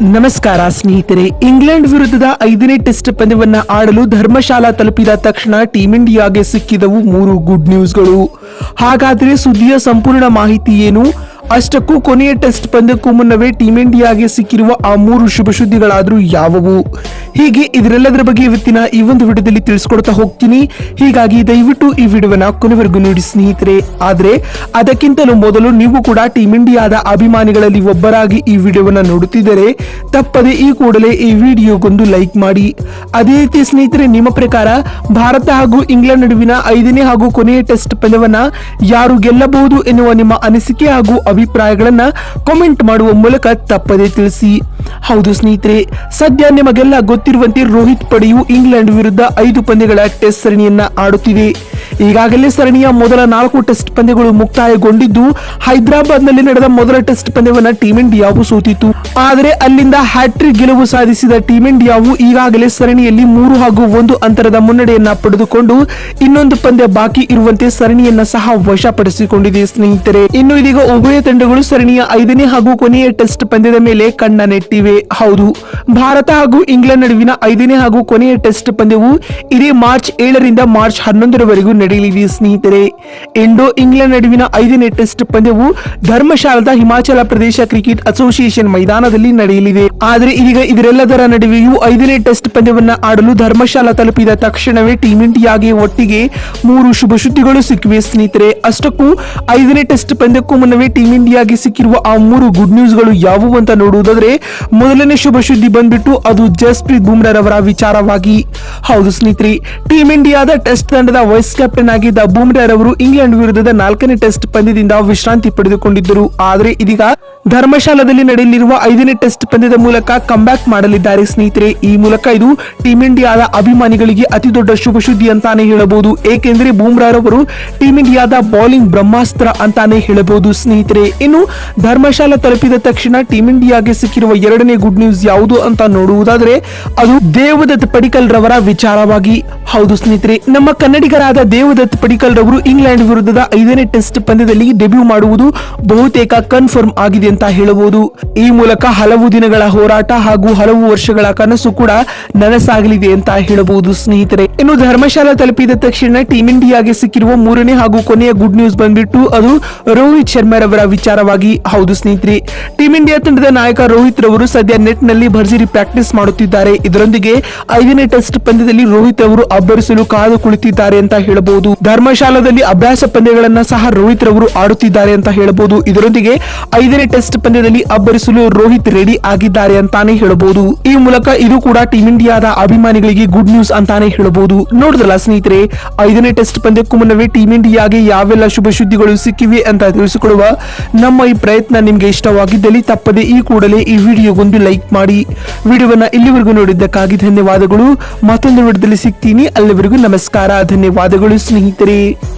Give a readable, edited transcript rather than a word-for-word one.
ನಮಸ್ಕಾರ ಸ್ನೇಹಿತರೆ. ಇಂಗ್ಲೆಂಡ್ ವಿರುದ್ಧದ 5ನೇ ಟೆಸ್ಟ್ ಪಂದ್ಯವನ್ನ ಆಡಲು ಧರ್ಮಶಾಲಾ ತಲುಪಿದ ತಕ್ಷಣ ಟೀಂ ಇಂಡಿಯಾಗೆ ಸಿಕ್ಕಿದವು 3 ಗುಡ್ ನ್ಯೂಸ್ಗಳು. ಹಾಗಾದ್ರೆ ಸುದ್ದಿಯ ಸಂಪೂರ್ಣ ಮಾಹಿತಿ ಏನು? ಅಷ್ಟಕ್ಕೂ ಕೊನೆಯ ಟೆಸ್ಟ್ ಪಂದ್ಯಕ್ಕೂ ಮುನ್ನವೇ ಟೀಂ ಇಂಡಿಯಾಗೆ ಸಿಕ್ಕಿರುವ ಆ 3 ಶುಭ ಸುದ್ದಿಗಳಾದ್ರೂ ಯಾವುವು? ಹೀಗೆ ಇದರೆಲ್ಲದರ ಬಗ್ಗೆ ಇವತ್ತಿನ ಈ ಒಂದು ವಿಡಿಯೋದಲ್ಲಿ ತಿಳಿಸ್ಕೊಡ್ತಾ ಹೋಗ್ತೀನಿ. ಹೀಗಾಗಿ ದಯವಿಟ್ಟು ಈ ವಿಡಿಯೋವನ್ನ ಕೊನೆವರೆಗೂ ನೋಡಿ ಸ್ನೇಹಿತರೆ. ಆದ್ರೆ ಅದಕ್ಕಿಂತಲೂ ಮೊದಲು ನೀವು ಕೂಡ ಟೀಂ ಇಂಡಿಯಾದ ಅಭಿಮಾನಿಗಳಲ್ಲಿ ಒಬ್ಬರಾಗಿ ಈ ವಿಡಿಯೋವನ್ನ ನೋಡುತ್ತಿದ್ದರೆ ತಪ್ಪದೆ ಈ ಕೂಡಲೇ ಈ ವಿಡಿಯೋಗೊಂದು ಲೈಕ್ ಮಾಡಿ. ಅದೇ ರೀತಿ ಸ್ನೇಹಿತರೆ, ನಿಮ್ಮ ಪ್ರಕಾರ ಭಾರತ ಹಾಗೂ ಇಂಗ್ಲೆಂಡ್ ನಡುವಿನ 5ನೇ ಹಾಗೂ ಕೊನೆಯ ಟೆಸ್ಟ್ ಪಂದ್ಯವನ್ನ ಯಾರು ಗೆಲ್ಲಬಹುದು ಎನ್ನುವ ನಿಮ್ಮ ಅನಿಸಿಕೆ ಹಾಗೂ ಅಭಿಪ್ರಾಯಗಳನ್ನ ಕಾಮೆಂಟ್ ಮಾಡುವ ಮೂಲಕ ತಪ್ಪದೆ ತಿಳಿಸಿ. ಹೌದು ಸ್ನೇಹಿತರೆ, ಸದ್ಯ ನಿಮಗೆಲ್ಲ ಗೊತ್ತಿರುವಂತೆ ರೋಹಿತ್ ಪಡೆಯು ಇಂಗ್ಲೆಂಡ್ ವಿರುದ್ಧ 5 ಪಂದ್ಯಗಳ ಟೆಸ್ಟ್ ಸರಣಿಯನ್ನ ಆಡುತ್ತಿದೆ. ಈಗಾಗಲೇ ಸರಣಿಯ ಮೊದಲ 4 ಟೆಸ್ಟ್ ಪಂದ್ಯಗಳು ಮುಕ್ತಾಯಗೊಂಡಿದ್ದು, ಹೈದರಾಬಾದ್ ನಲ್ಲಿ ನಡೆದ ಮೊದಲ ಟೆಸ್ಟ್ ಪಂದ್ಯವನ್ನ ಟೀಂ ಇಂಡಿಯಾವು ಸೋತಿತ್ತು. ಆದರೆ ಅಲ್ಲಿಂದ ಹ್ಯಾಟ್ರಿಕ್ ಗೆಲುವು ಸಾಧಿಸಿದ ಟೀಂ ಇಂಡಿಯಾವು ಈಗಾಗಲೇ ಸರಣಿಯಲ್ಲಿ 3-1 ಅಂತರದ ಮುನ್ನಡೆಯನ್ನ ಪಡೆದುಕೊಂಡು ಇನ್ನೊಂದು ಪಂದ್ಯ ಬಾಕಿ ಇರುವಂತೆ ಸರಣಿಯನ್ನ ಸಹ ವಶಪಡಿಸಿಕೊಂಡಿದೆ ಸ್ನೇಹಿತರೆ. ಇನ್ನು ಇದೀಗ ಉಭಯ ತಂಡಗಳು ಸರಣಿಯ 5ನೇ ಹಾಗೂ ಕೊನೆಯ ಟೆಸ್ಟ್ ಪಂದ್ಯದ ಮೇಲೆ ಕಣ್ಣ ನೆಟ್ಟಿವೆ. ಹೌದು, ಭಾರತ ಹಾಗೂ ಇಂಗ್ಲೆಂಡ್ ನಡುವಿನ 5ನೇ ಹಾಗೂ ಕೊನೆಯ ಟೆಸ್ಟ್ ಪಂದ್ಯವು ಇದೇ ಮಾರ್ಚ್ 7ರಿಂದ ಮಾರ್ಚ್ 11ರವರೆಗೂ ನಡೆಯಲಿದೆ ಸ್ನೇಹಿತರೆ. ಇಂಡೋ ಇಂಗ್ಲೆಂಡ್ ನಡುವಿನ 5ನೇ test ಪಂದ್ಯವು ಧರ್ಮಶಾಲಾದ Himachal Pradesh cricket association ಮೈದಾನದಲ್ಲಿ ನಡೆಯಲಿದೆ. ಆದರೆ ಇದೀಗ ಇದರೆಲ್ಲದರ ನಡುವೆಯೂ 5ನೇ ಟೆಸ್ಟ್ ಪಂದ್ಯವನ್ನ ಆಡಲು ಧರ್ಮಶಾಲಾ ತಲುಪಿದ ತಕ್ಷಣವೇ ಟೀಂ ಇಂಡಿಯಾಗೆ ಒಟ್ಟಿಗೆ 3 ಶುಭ ಸುದ್ದಿಗಳು ಸಿಕ್ಕಿವೆ ಸ್ನೇಹಿತರೆ. ಅಷ್ಟಕ್ಕೂ 5ನೇ ಟೆಸ್ಟ್ ಪಂದ್ಯಕ್ಕೂ ಮುನ್ನವೇ ಟೀಂ ಇಂಡಿಯಾಗೆ ಸಿಕ್ಕಿರುವ ಆ 3 ಗುಡ್ ನ್ಯೂಸ್ಗಳು ಯಾವುವು ಅಂತ ನೋಡುವುದಾದ್ರೆ, ಮೊದಲನೇ ಶುಭ ಸುದ್ದಿ ಬಂದ್ಬಿಟ್ಟು ಅದು ಜಸ್ಪ್ರೀತ್ ಬುಮ್ರಾ ರವರ ವಿಚಾರವಾಗಿ. ಹೌದು ಸ್ನೇಹಿತರೆ, ಟೀಂ ಇಂಡಿಯಾದ ಟೆಸ್ಟ್ ತಂಡದ ವೈಸ್ ಕ್ಯಾಪ್ಟನ್ ಆಗಿದ್ದ ಬುಮ್ರಾ ರವರು ಇಂಗ್ಲೆಂಡ್ ವಿರುದ್ಧದ 4ನೇ ಟೆಸ್ಟ್ ಪಂದ್ಯದಿಂದ ವಿಶ್ರಾಂತಿ ಪಡೆದುಕೊಂಡಿದ್ದರು. ಆದರೆ ಇದೀಗ ಧರ್ಮಶಾಲಾದಲ್ಲಿ ನಡೆಯಲಿರುವ 5ನೇ ಟೆಸ್ಟ್ ಪಂದ್ಯದ ಮೂಲಕ ಕಂಬ್ಯಾಕ್ ಮಾಡಲಿದ್ದಾರೆ ಸ್ನೇಹಿತರೆ. ಈ ಮೂಲಕ ಇದು ಟೀಂ ಇಂಡಿಯಾದ ಅಭಿಮಾನಿಗಳಿಗೆ ಅತಿ ದೊಡ್ಡ ಶುಭ ಸುದ್ದಿ ಅಂತಾನೆ ಹೇಳಬಹುದು. ಏಕೆಂದ್ರೆ ಬುಮ್ರಾ ರವರು ಟೀಂ ಇಂಡಿಯಾದ ಬೌಲಿಂಗ್ ಬ್ರಹ್ಮಾಸ್ತ್ರ ಅಂತಾನೆ ಹೇಳಬಹುದು ಸ್ನೇಹಿತರೆ. ಇನ್ನು ಧರ್ಮಶಾಲಾ ತಲುಪಿದ ತಕ್ಷಣ ಟೀಂ ಇಂಡಿಯಾಗೆ ಸಿಕ್ಕಿರುವ 2ನೇ ಗುಡ್ ನ್ಯೂಸ್ ಯಾವುದು ಅಂತ ನೋಡುವುದಾದ್ರೆ, ಅದು ದೇವದತ್ ಪಡಿಕ್ಕಲ್ ರವರ ವಿಚಾರವಾಗಿ. ಹೌದು ಸ್ನೇಹಿತರೆ, ನಮ್ಮ ಕನ್ನಡಿಗರಾದ ದೇವದತ್ ಪಡಿಕ್ಕಲ್ ರವರು ಇಂಗ್ಲೆಂಡ್ ವಿರುದ್ಧದ 5ನೇ ಟೆಸ್ಟ್ ಪಂದ್ಯದಲ್ಲಿ ಡೆಬ್ಯೂ ಮಾಡುವುದು ಬಹುತೇಕ ಕನ್ಫರ್ಮ್ ಆಗಿದೆ ಅಂತ ಹೇಳಬಹುದು. ಈ ಮೂಲಕ ಹಲವು ದಿನಗಳ ಹೋರಾಟ ಹಾಗೂ ಹಲವು ವರ್ಷಗಳ ಕನಸು ಕೂಡ ನನಸಾಗಲಿದೆ ಅಂತ ಹೇಳಬಹುದು ಸ್ನೇಹಿತರೆ. ಇನ್ನು ಧರ್ಮಶಾಲಾ ತಲುಪಿದ ತಕ್ಷಣ ಟೀಂ ಇಂಡಿಯಾಗೆ ಸಿಕ್ಕಿರುವ 3ನೇ ಹಾಗೂ ಕೊನೆಯ ಗುಡ್ ನ್ಯೂಸ್ ಬಂದ್ಬಿಟ್ಟು ಅದು ರೋಹಿತ್ ಶರ್ಮಾ ರವರ ವಿಚಾರವಾಗಿ. ಹೌದು ಸ್ನೇಹಿತರೆ, ಟೀಂ ಇಂಡಿಯಾ ತಂಡದ ನಾಯಕ ರೋಹಿತ್ ರವರು ಸದ್ಯ ನೆಟ್ ನಲ್ಲಿ ಭರ್ಜರಿ ಪ್ರಾಕ್ಟೀಸ್ ಮಾಡುತ್ತಿದ್ದಾರೆ. ಇದರೊಂದಿಗೆ 5ನೇ ಟೆಸ್ಟ್ ಪಂದ್ಯದಲ್ಲಿ ರೋಹಿತ್ ಅವರು ಅಬ್ಬರಿಸಲು ಕಾದು ಕುಳಿತಿದ್ದಾರೆ ಅಂತ ಹೇಳಬಹುದು. ಧರ್ಮಶಾಲಾದಲ್ಲಿ ಅಭ್ಯಾಸ ಪಂದ್ಯಗಳನ್ನ ಸಹ ರೋಹಿತ್ ರವರು ಆಡುತ್ತಿದ್ದಾರೆ ಅಂತ ಹೇಳಬಹುದು. ಇದರೊಂದಿಗೆ 5ನೇ ಟೆಸ್ಟ್ ಪಂದ್ಯದಲ್ಲಿ ಅಬ್ಬರಿಸಲು ರೋಹಿತ್ ರೆಡಿ ಆಗಿದ್ದಾರೆ ಅಂತಾನೆ ಹೇಳಬಹುದು. ಈ ಮೂಲಕ ಇದು ಕೂಡ ಟೀಂ ಇಂಡಿಯಾದ ಅಭಿಮಾನಿಗಳಿಗೆ ಗುಡ್ ನ್ಯೂಸ್ ಅಂತಾನೆ ಹೇಳಬಹುದು. ನೋಡಿದ್ರಲ್ಲ ಸ್ನೇಹಿತರೆ, 5ನೇ ಟೆಸ್ಟ್ ಪಂದ್ಯಕ್ಕೂ ಮುನ್ನವೇ ಟೀಂ ಇಂಡಿಯಾಗೆ ಯಾವೆಲ್ಲ ಶುಭ ಸುದ್ದಿಗಳು ಸಿಕ್ಕಿವೆ ಅಂತ ತಿಳಿಸಿಕೊಡುವ ನಮ್ಮ ಈ ಪ್ರಯತ್ನ ನಿಮ್ಗೆ ಇಷ್ಟವಾಗಿದ್ದಲ್ಲಿ ತಪ್ಪದೆ ಈ ಕೂಡಲೇ ಈ ವಿಡಿಯೋಗೊಂದು ಲೈಕ್ ಮಾಡಿ. ವಿಡಿಯೋವನ್ನ ಇಲ್ಲಿವರೆಗೂ ನೋಡಿದ್ದಕ್ಕಾಗಿ ಧನ್ಯವಾದಗಳು. ಮತ್ತೊಂದು ವಿಡಿಯೋದಲ್ಲಿ ಸಿಗ್ತೀನಿ. ಅಲ್ಲಿವರೆಗೂ ನಮಸ್ಕಾರ, ಧನ್ಯವಾದಗಳು ಸ್ನೇಹಿತರೆ.